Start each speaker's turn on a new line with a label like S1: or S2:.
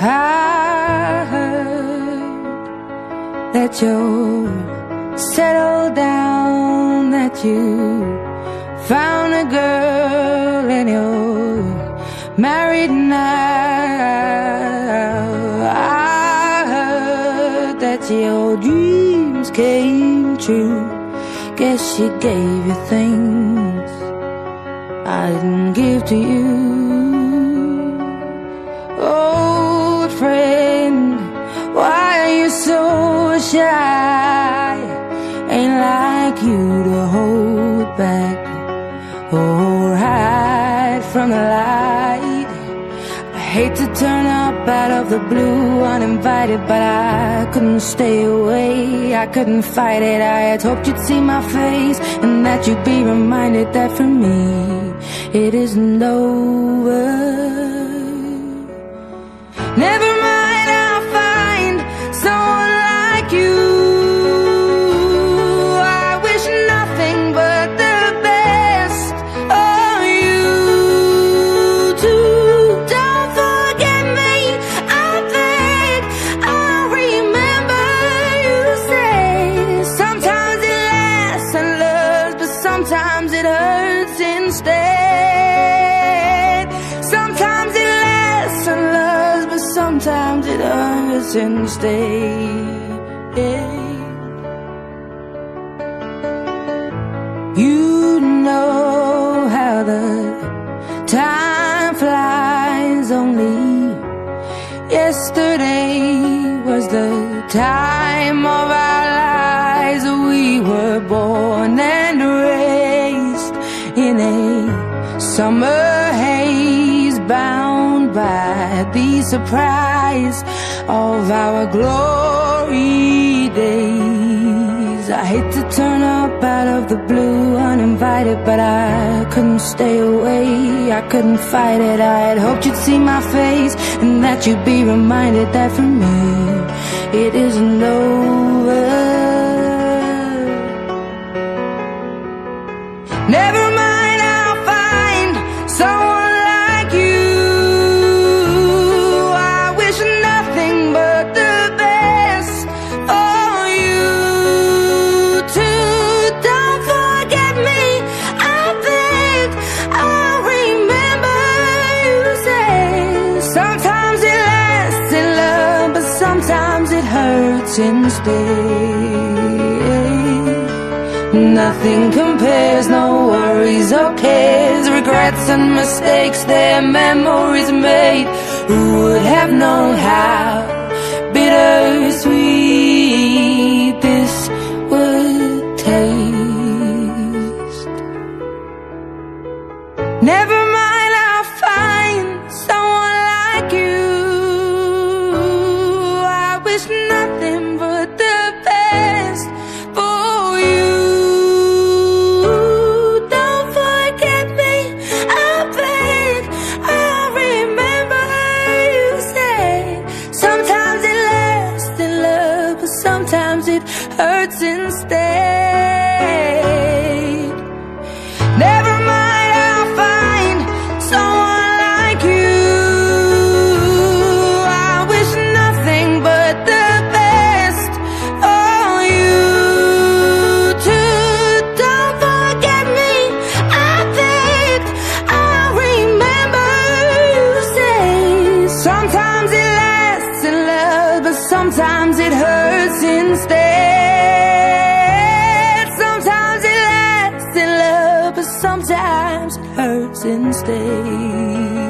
S1: I heard that you're settled down, that you found a girl and you're married now. I heard that your dreams came true. Guess she gave you things I didn't give to you. Old friend, why are you so shy? Ain't like you to hold back or hide from the light. I hate to turn up out of the blue uninvited, but I couldn't stay away, I couldn't fight it. I had hoped you'd see my face and that you'd be reminded that for me it isn't over. Never mind, I'll find someone like you. I wish nothing but the best of you too. Don't forget me, I beg. I remember you say sometimes it lasts and loves, but sometimes it hurts instead. Sometimes it lasts and loves, but sometimes it hurts instead. You know how the time flies. Only yesterday was the time of our lives. We were born and raised in a summer haze, bound by the surprise of our glory days. I hate to turn up out of the blue uninvited, but I couldn't stay away, I couldn't fight it. I had hoped you'd see my face and that you'd be reminded that for me it isn't over. Never mind, I'll find someone like you. I wish nothing but the best for you too. Don't forget me, I beg. I remember you say sometimes it lasts in love, but sometimes it hurts instead. Nothing compares, no worries or cares, regrets and mistakes, their memories made. Who would have known how bittersweet this would taste? Never mind, I'll find someone like you. I wish nothing but the best for you. Don't forget me, I beg. I remember you say sometimes it lasts in love, but sometimes it hurts instead. Never mind, I'll find someone like you. I wish nothing but the best for you too. Don't forget me, I beg. I remember you say sometimes it lasts in love, but sometimes it hurts instead. Sometimes it lasts in love, but sometimes it hurts instead.